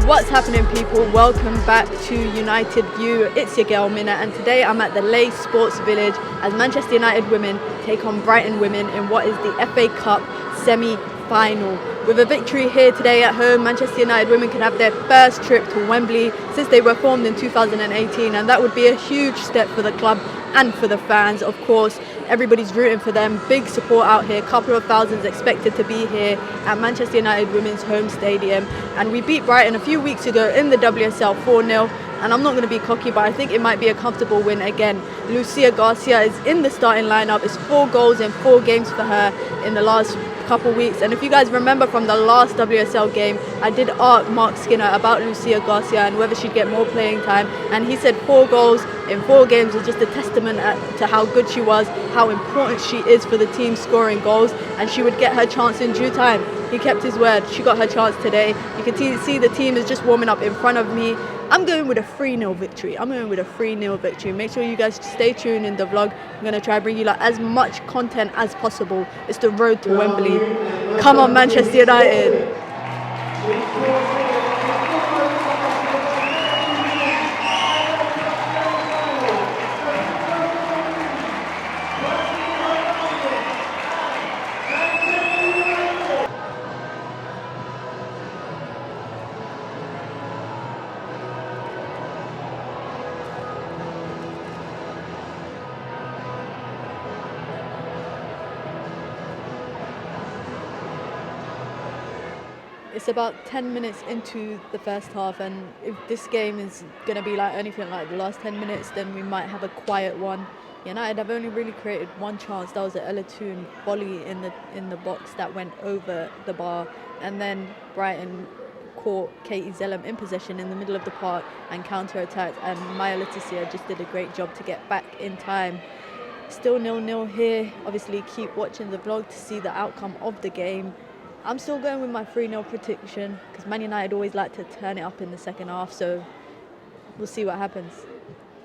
What's happening, people? Welcome back to United View. It's your girl Mina, and today I'm at the Leigh Sports Village as Manchester United women take on Brighton women in what is the FA Cup semi-final. With a victory here today at home, Manchester United women can have their first trip to Wembley since they were formed in 2018, and that would be a huge step for the club and for the fans. Of course, everybody's rooting for them. Big support out here. Couple of thousands expected to be here at Manchester United Women's home stadium. And we beat Brighton a few weeks ago in the WSL 4-0. And I'm not going to be cocky, but I think it might be a comfortable win again. Lucia Garcia is in the starting lineup. It's 4 goals in 4 games for her in the last couple weeks. And if you guys remember from the last WSL game, I did ask Mark Skinner about Lucia Garcia and whether she'd get more playing time, and he said 4 goals in 4 games was just a testament to how good she was, how important she is for the team scoring goals, and she would get her chance in due time. He kept his word. She got her chance today. You can see the team is just warming up in front of me. I'm going with a 3-0 victory. Make sure you guys stay tuned in the vlog. I'm going to try to bring you as much content as possible. It's the road to Wembley. Come on, Manchester United. It's about 10 minutes into the first half, and if this game is going to be like anything like the last 10 minutes, then we might have a quiet one. United have only really created one chance. That was an Ella Toon volley in the box that went over the bar, and then Brighton caught Katie Zellem in possession in the middle of the park and counter-attacked, and Maya Leticia just did a great job to get back in time. Still 0-0 here. Obviously keep watching the vlog to see the outcome of the game. I'm still going with my 3-0 prediction because Man United always like to turn it up in the second half, so we'll see what happens.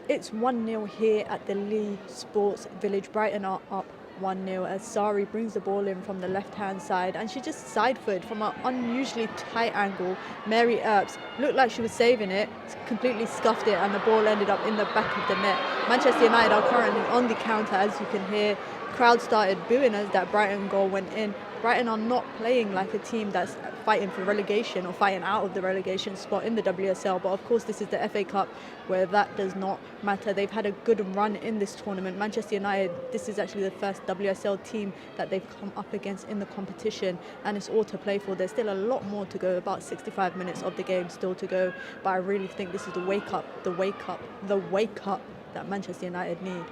It's 1-0 here at the Leigh Sports Village. Brighton are up 1-0 as Sari brings the ball in from the left-hand side, and she just side-footed from an unusually tight angle. Mary Earps looked like she was saving it, completely scuffed it, and the ball ended up in the back of the net. Manchester United are currently on the counter, as you can hear. Crowd started booing as that Brighton goal went in. Brighton are not playing like a team that's fighting for relegation or fighting out of the relegation spot in the WSL, but of course this is the FA Cup where that does not matter. They've had a good run in this tournament. Manchester United, this is actually the first WSL team that they've come up against in the competition, and it's all to play for. There's still a lot more to go, about 65 minutes of the game still to go, but I really think this is the wake up that Manchester United need.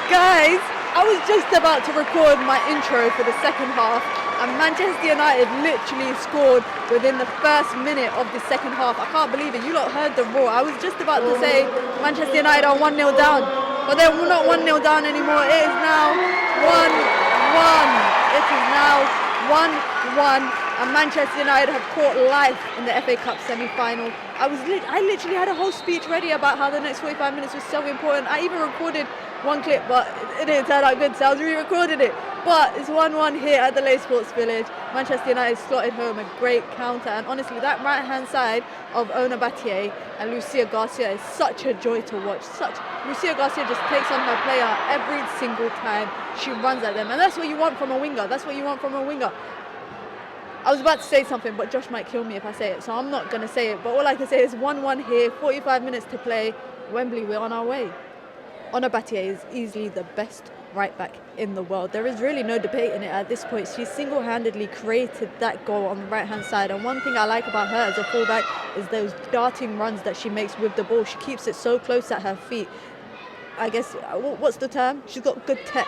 Guys, I was just about to record my intro for the second half, and Manchester United literally scored within the first minute of the second half. I can't believe it. You lot heard the roar. I was just about to say Manchester United are 1-0 down, but they're not 1-0 down anymore. It is now 1-1. It is now 1-1. And Manchester United have caught life in the FA Cup semi-final. I literally had a whole speech ready about how the next 45 minutes was so important. I even recorded one clip, but it didn't turn out good, so I was re-recording it. But it's 1-1 here at the Leigh Sports Village. Manchester United slotted home a great counter, and honestly, that right-hand side of Ona Battier and Lucia Garcia is such a joy to watch. Lucia Garcia just takes on her player every single time she runs at them, and that's what you want from a winger. I was about to say something, but Josh might kill me if I say it, so I'm not going to say it. But all I can say is 1-1 here, 45 minutes to play. Wembley, we're on our way. Ona Battier is easily the best right back in the world. There is really no debate in it at this point. She single-handedly created that goal on the right-hand side. And one thing I like about her as a fullback is those darting runs that she makes with the ball. She keeps it so close at her feet. I guess, what's the term? She's got good tech.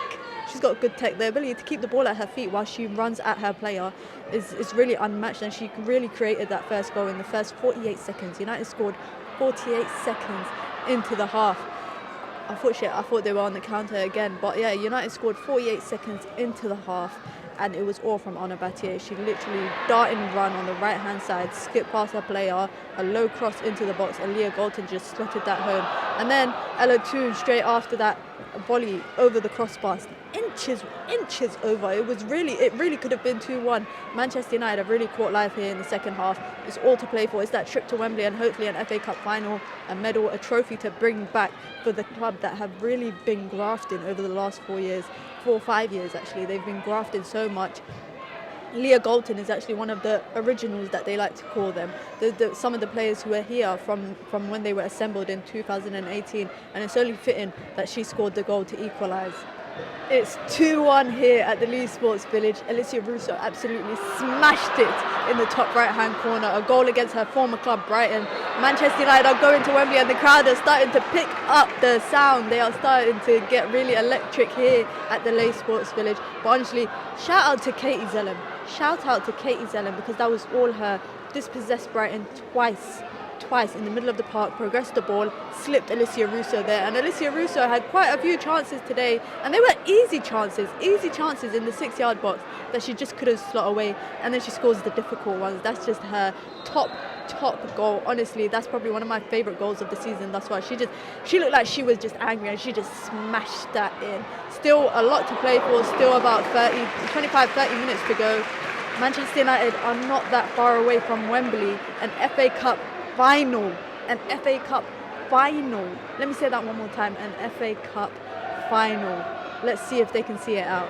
The ability to keep the ball at her feet while she runs at her player is really unmatched, and she really created that first goal in the first 48 seconds. United scored 48 seconds into the half. Unfortunately, I thought they were on the counter again. But yeah, United scored 48 seconds into the half, and it was all from Anna Battier. She literally darting run on the right-hand side, skipped past her player, a low cross into the box, and Leah Galton just slotted that home. And then Ella Toon straight after that volley over the crossbar, inches over. It really could have been 2-1. Manchester United have really caught life here in the second half. It's all to play for. It's that trip to Wembley and hopefully an FA Cup final, a medal, a trophy to bring back for the club that have really been grafting over the last 4 or 5 years actually. They've been grafting so much. Leah Galton is actually one of the originals that they like to call them. Some of the players who were here from when they were assembled in 2018, and it's only fitting that she scored the goal to equalise. It's 2-1 here at the Lee Sports Village. Alicia Russo absolutely smashed it in the top right-hand corner. A goal against her former club, Brighton. Manchester United are going to Wembley and the crowd are starting to pick up the sound. They are starting to get really electric here at the Lee Sports Village. But honestly, shout out to Katie Zellem. Shout out to Katie Zellem because that was all her. Dispossessed Brighton twice in the middle of the park, progressed the ball, slipped Alicia Russo there, and Alicia Russo had quite a few chances today, and they were easy chances in the 6-yard box that she just couldn't slot away, and then she scores the difficult ones. That's just her top goal. Honestly, that's probably one of my favourite goals of the season thus far. She looked like she was just angry and she just smashed that in. Still a lot to play for, still about 25-30 minutes to go. Manchester United are not that far away from Wembley, an FA Cup final. Let me say that one more time, an FA Cup final. Let's see if they can see it out.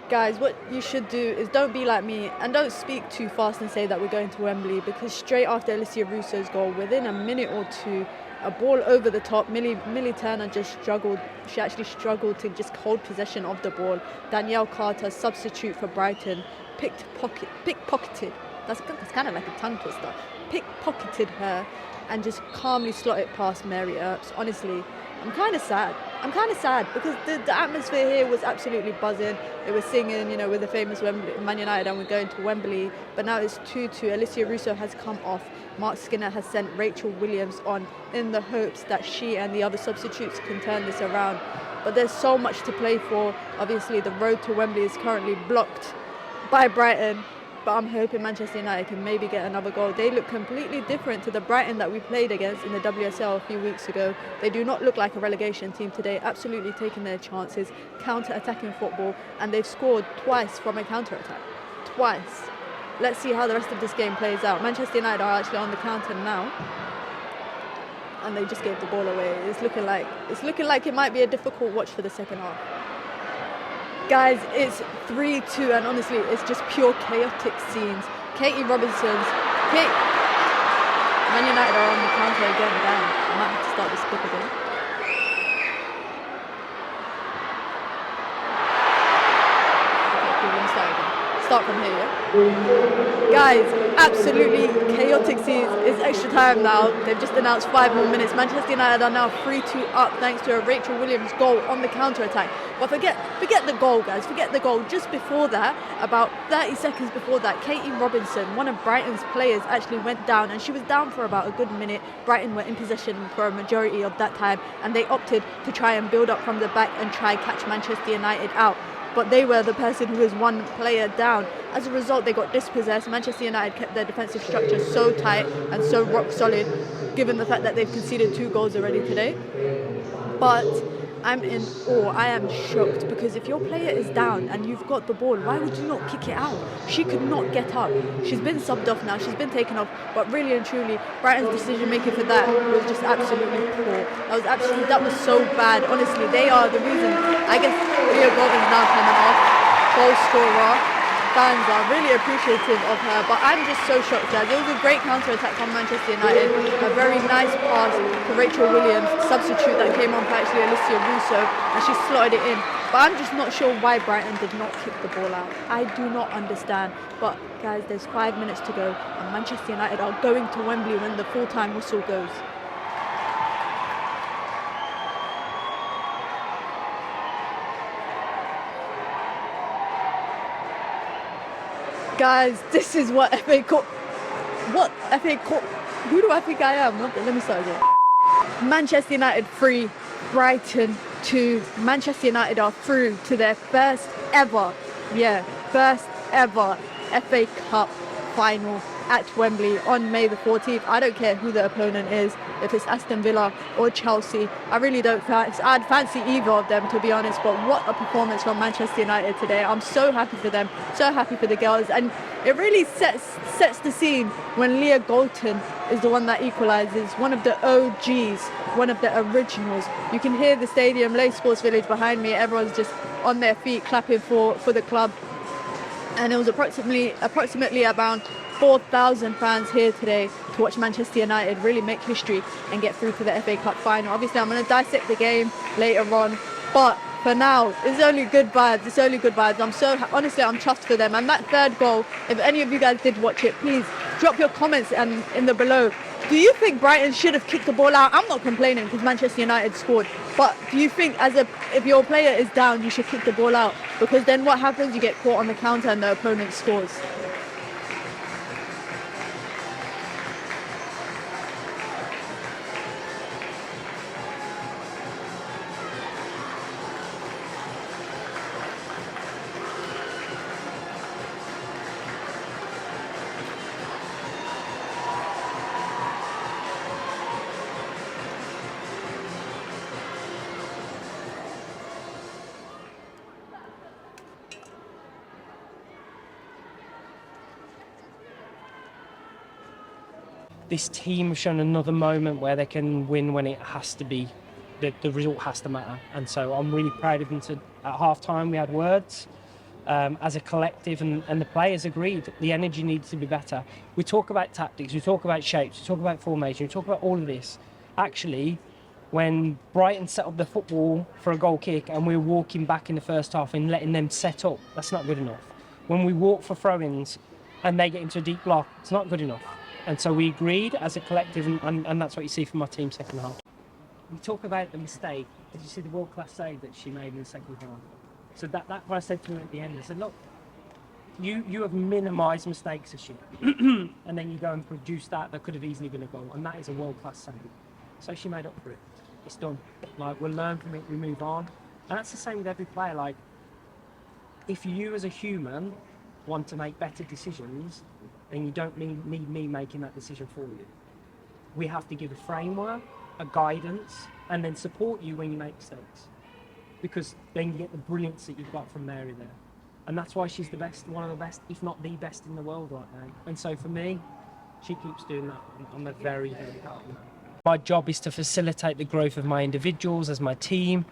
Guys, what you should do is don't be like me and don't speak too fast and say that we're going to Wembley, because straight after Alicia Russo's goal, within a minute or two, a ball over the top, Millie Turner just struggled. She actually struggled to just hold possession of the ball. Danielle Carter, substitute for Brighton, pickpocketed. That's kind of like a tongue twister. Pickpocketed her and just calmly slotted past Mary Earps. Honestly, I'm kind of sad because the atmosphere here was absolutely buzzing. They were singing, with the famous Man United and we're going to Wembley. But now it's 2-2. Alicia Russo has come off. Mark Skinner has sent Rachel Williams on in the hopes that she and the other substitutes can turn this around. But there's so much to play for. Obviously, the road to Wembley is currently blocked by Brighton. But I'm hoping Manchester United can maybe get another goal. They look completely different to the Brighton that we played against in the WSL a few weeks ago. They do not look like a relegation team today, absolutely taking their chances, counter-attacking football, and they've scored twice from a counter-attack. Twice. Let's see how the rest of this game plays out. Manchester United are actually on the counter now, and they just gave the ball away. It's looking like it might be a difficult watch for the second half. Guys, it's 3-2 and honestly, it's just pure chaotic scenes. Katie Robinson's Man United are on the counter again. Damn, I might have to start this clip again. Okay, cool, let me start again. Start from here, yeah? Guys, absolutely chaotic scenes. It's extra time now. They've just announced 5 more minutes. Manchester United are now 3-2 up thanks to a Rachel Williams goal on the counter-attack. But forget the goal, guys. Forget the goal. Just before that, about 30 seconds before that, Katie Robinson, one of Brighton's players, actually went down, and she was down for about a good minute. Brighton were in possession for a majority of that time, and they opted to try and build up from the back and try catch Manchester United out. But they were the person who was one player down. As a result, they got dispossessed. Manchester United kept their defensive structure so tight and so rock solid, given the fact that they've conceded 2 goals already today. But I'm in awe. I am shocked, because if your player is down and you've got the ball, why would you not kick it out? She could not get up. She's been subbed off now. She's been taken off. But really and truly, Brighton's decision making for that was just absolutely poor. That was so bad. Honestly, they are the reason. I guess Leah Gordon's now coming off. Goal scorer. Fans are really appreciative of her, but I'm just so shocked, guys. It was a great counter-attack from Manchester United, a very nice pass to Rachel Williams, substitute that came on for actually Alicia Russo, and she slotted it in. But I'm just not sure why Brighton did not kick the ball out. I do not understand. But guys, there's 5 minutes to go, and Manchester United are going to Wembley when the full-time whistle goes. Guys, this is what FA Cup... Who do I think I am? Let me start again. Manchester United 3, Brighton 2, Manchester United are through to their first ever FA Cup final at Wembley on May the 14th. I don't care who the opponent is, if it's Aston Villa or Chelsea. I really don't I'd fancy either of them, to be honest, but what a performance from Manchester United today. I'm so happy for them, so happy for the girls, and it really sets the scene when Leah Golton is the one that equalises, one of the OGs, one of the originals. You can hear the stadium, Leigh Sports Village behind me, everyone's just on their feet clapping for the club. And it was approximately around 4,000 fans here today to watch Manchester United really make history and get through to the FA Cup final. Obviously, I'm going to dissect the game later on, but for now, it's only good vibes. It's only good vibes. Honestly, I'm chuffed for them. And that third goal, if any of you guys did watch it, please drop your comments in the below. Do you think Brighton should have kicked the ball out? I'm not complaining because Manchester United scored. But do you think if your player is down, you should kick the ball out? Because then what happens? You get caught on the counter and the opponent scores. This team has shown another moment where they can win when it has to be, the result has to matter. And so I'm really proud of them. At half time we had words as a collective, and the players agreed the energy needs to be better. We talk about tactics, we talk about shapes, we talk about formation, we talk about all of this. Actually, when Brighton set up the football for a goal kick and we were walking back in the first half and letting them set up, that's not good enough. When we walk for throw-ins and they get into a deep block, it's not good enough. And so we agreed as a collective, and that's what you see from my team second half. We talk about the mistake. Did you see the world-class save that she made in the second half? So that what I said to her at the end, I said, look, you have minimised mistakes this year. And then you go and produce that could have easily been a goal, and that is a world-class save. So she made up for it. It's done. Like, we'll learn from it, we move on. And that's the same with every player. Like, if you as a human want to make better decisions, then you don't need me making that decision for you. We have to give a framework, a guidance, and then support you when you make mistakes. Because then you get the brilliance that you've got from Mary there. And that's why she's the best, one of the best, if not the best in the world right now. And so for me, she keeps doing that. I'm very, very happy. My job is to facilitate the growth of my individuals as my team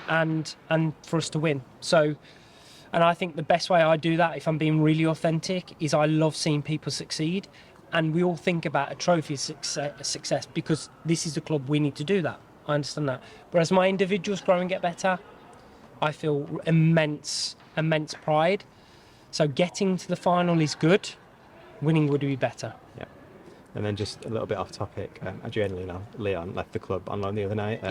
and for us to win. So, and I think the best way I do that, if I'm being really authentic, is I love seeing people succeed. And we all think about a trophy success because this is the club, we need to do that. I understand that. But as my individuals grow and get better, I feel immense pride. So getting to the final is good. Winning would be better. Yeah. And then just a little bit off topic, Adriana Leon left the club on loan the other night.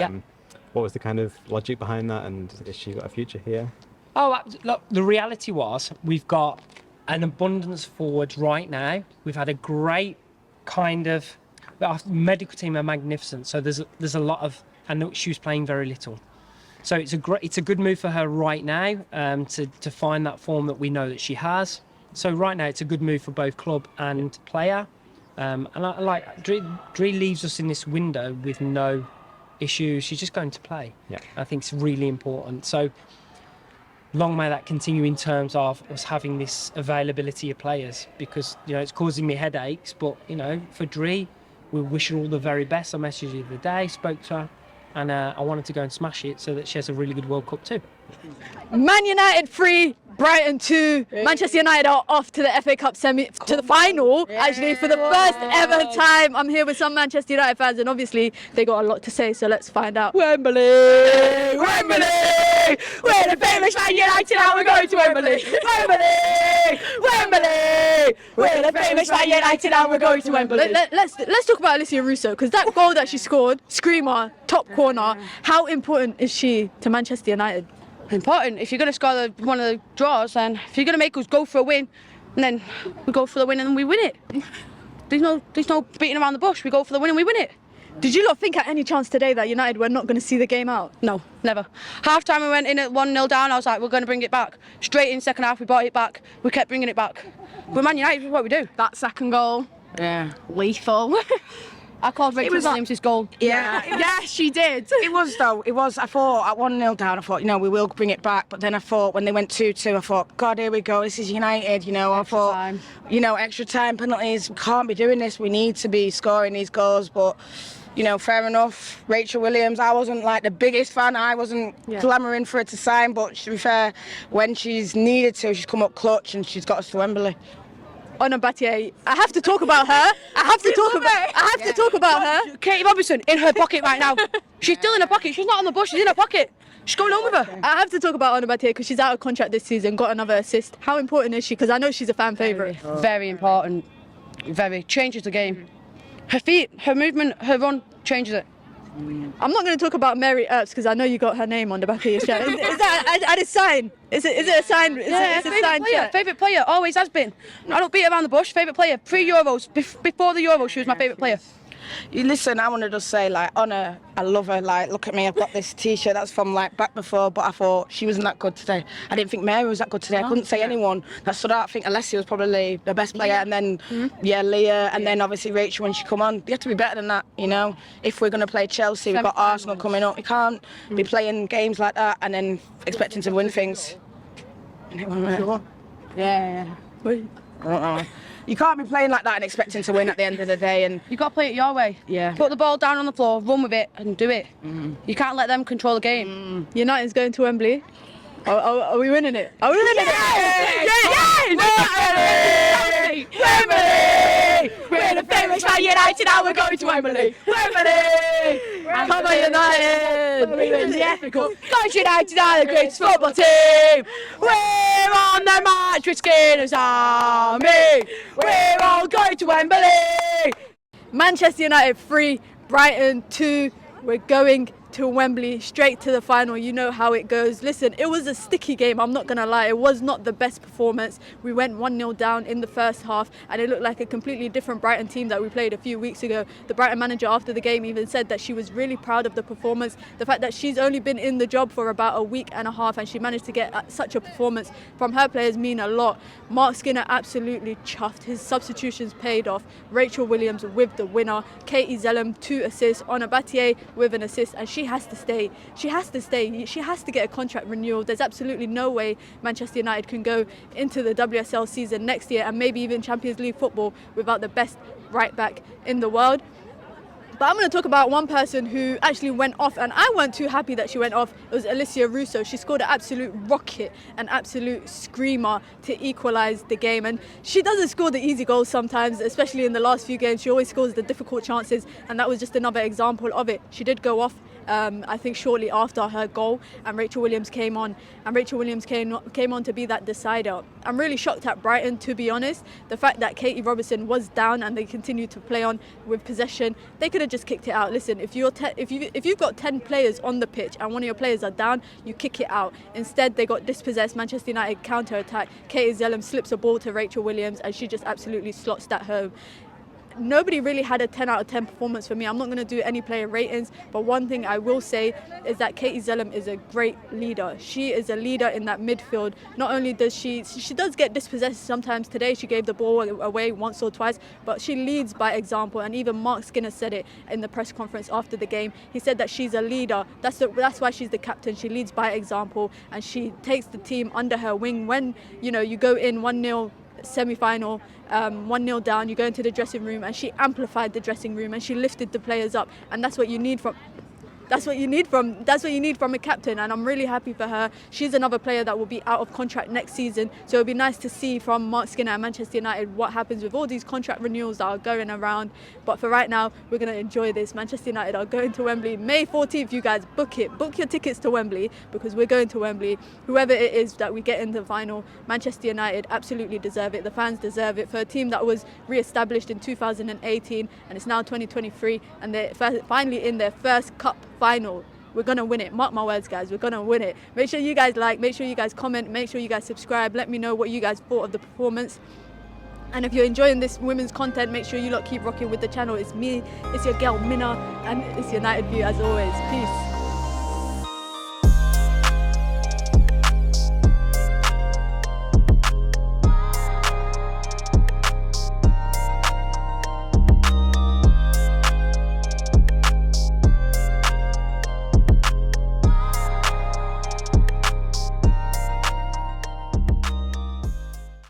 What was the kind of logic behind that, and has she got a future here? Oh, look, the reality was we've got an abundance of forwards right now. We've had a great kind of, our medical team are magnificent. So there's a lot of, and she was playing very little. So it's a good move for her right now to find that form that we know that she has. So right now it's a good move for both club and player. And I like Dree leaves us in this window with no issues. She's just going to play. Yeah. I think it's really important. So long may that continue in terms of us having this availability of players, because it's causing me headaches. But for Dree, we wish her all the very best. I messaged her the other day, spoke to her, and I wanted to go and smash it so that she has a really good World Cup too. Man United 3, Brighton 2. Manchester United are off to the FA Cup to the final. Actually, for the first ever time. I'm here with some Manchester United fans, and obviously they got a lot to say. So let's find out. Wembley, Wembley, we're the famous Man United, and we're going to Wembley. Wembley, Wembley, we're the famous Man United, and we're going to Wembley. Let's talk about Alicia Russo, because that goal that she scored, screamer, top corner. How important is she to Manchester United? Important. If you're going to score one of the draws, and if you're going to make us go for a win, and then we go for the win and then we win it. There's no beating around the bush. We go for the win and we win it. Did you not think at any chance today that United were not going to see the game out? No, never. Half time we went in at 1-0 down. I was like, we're going to bring it back. Straight in second half, we brought it back. We kept bringing it back. We're Man United, this is what we do. That second goal, lethal. I called Rachel Williams' goal. Yeah, yeah, she did. It was though. It was. I thought at 1-0 down, I thought, we will bring it back. But then I thought when they went 2-2, I thought, God, here we go. This is United. I thought, time. Extra time, penalties. We can't be doing this. We need to be scoring these goals. But fair enough. Rachel Williams. I wasn't like the biggest fan. I wasn't clamouring for her to sign. But to be fair, when she's needed to, she's come up clutch and she's got us to Wembley. Ona Battier, I have to talk about her. I have to talk about her. Katie Robinson in her pocket right now. She's still in her pocket. She's not on the bus. She's in her pocket. She's going home with her. I have to talk about Ona Battier because she's out of contract this season, got another assist. How important is she? Because I know she's a fan favourite. Very important. Very. Changes the game. Her feet, her movement, her run changes it. I'm not going to talk about Mary Earps because I know you got her name on the back of your shirt. Is that at a sign? Is it a sign? It's a sign shirt? Favourite player, always has been. I don't beat around the bush. Favourite player, pre-Euros, before the Euros, she was my favourite player. Listen, I want to just say, Honor, I love her. Look at me, I've got this T-shirt that's from back before, but I thought she wasn't that good today. I didn't think Mary was that good today. I couldn't say anyone that stood out. I think Alessia was probably the best player, and then Leah, and then obviously Rachel when she come on. You have to be better than that, If we're going to play Chelsea, we've got Arsenal coming up. You can't be playing games like that and then expecting to win things. Yeah. You can't be playing like that and expecting to win at the end of the day. And you got to play it your way. Yeah. Put the ball down on the floor, run with it, and do it. You can't let them control the game. United's going to Wembley. Are we winning it? Are we winning it? Wembley! Wembley! We're the famous Man United, now we're going to Wembley. Wembley! Come on, United! Guys, United are the greatest football team. We're on the march with Skinner's army. We're all going to Wembley. Manchester United 3, Brighton 2. We're going to Wembley, straight to the final. You know how it goes. Listen, it was a sticky game, I'm not gonna lie. It was not the best performance. We went 1-0 down in the first half and it looked like a completely different Brighton team that we played a few weeks ago. The Brighton manager after the game even said that she was really proud of the performance. The fact that she's only been in the job for about a week and a half and she managed to get such a performance from her players mean a lot. Mark Skinner absolutely chuffed. His substitutions paid off. Rachel Williams with the winner. Katie Zellum 2 assists. Ona Battier with an assist, and she has to stay. She has to stay. She has to get a contract renewal. There's absolutely no way Manchester United can go into the WSL season next year and maybe even Champions League football without the best right back in the world. But I'm going to talk about one person who actually went off, and I weren't too happy that she went off. It was Alessia Russo. She scored an absolute rocket, an absolute screamer to equalise the game. And she doesn't score the easy goals sometimes, especially in the last few games. She always scores the difficult chances, and that was just another example of it. She did go off, I think, shortly after her goal, and Rachel Williams came on. And Rachel Williams came on to be that decider. I'm really shocked at Brighton, to be honest. The fact that Katie Robinson was down and they continued to play on with possession, they could have just kicked it out. Listen, if you've got 10 players on the pitch and one of your players are down, you kick it out. Instead, they got dispossessed. Manchester United counter-attack. Katie Zellum slips a ball to Rachel Williams and she just absolutely slots that home. Nobody really had a 10 out of 10 performance for me. I'm not going to do any player ratings, but one thing I will say is that Katie Zellum is a great leader. She is a leader in that midfield. Not only does she does get dispossessed sometimes. Today she gave the ball away once or twice, but she leads by example. And even Mark Skinner said it in the press conference after the game. He said that she's a leader. That's why she's the captain. She leads by example and she takes the team under her wing. When you go in 1-0 semi-final, 1-0 down, you go into the dressing room, and she amplified the dressing room and she lifted the players up, and that's what you need from a captain, and I'm really happy for her. She's another player that will be out of contract next season, so it'll be nice to see from Mark Skinner and Manchester United what happens with all these contract renewals that are going around. But for right now, we're going to enjoy this. Manchester United are going to Wembley May 14th. You guys book your tickets to Wembley, because we're going to Wembley. Whoever it is that we get in the final, Manchester United absolutely deserve it. The fans deserve it. For a team that was re-established in 2018 and it's now 2023 and they're finally in their first cup final, we're gonna win it. Mark my words, guys, we're gonna win it. Make sure you guys like, make sure you guys comment, make sure you guys subscribe. Let me know what you guys thought of the performance. And if you're enjoying this women's content, make sure you lot keep rocking with the channel. It's me, it's your girl Mina, and it's United View as always. Peace.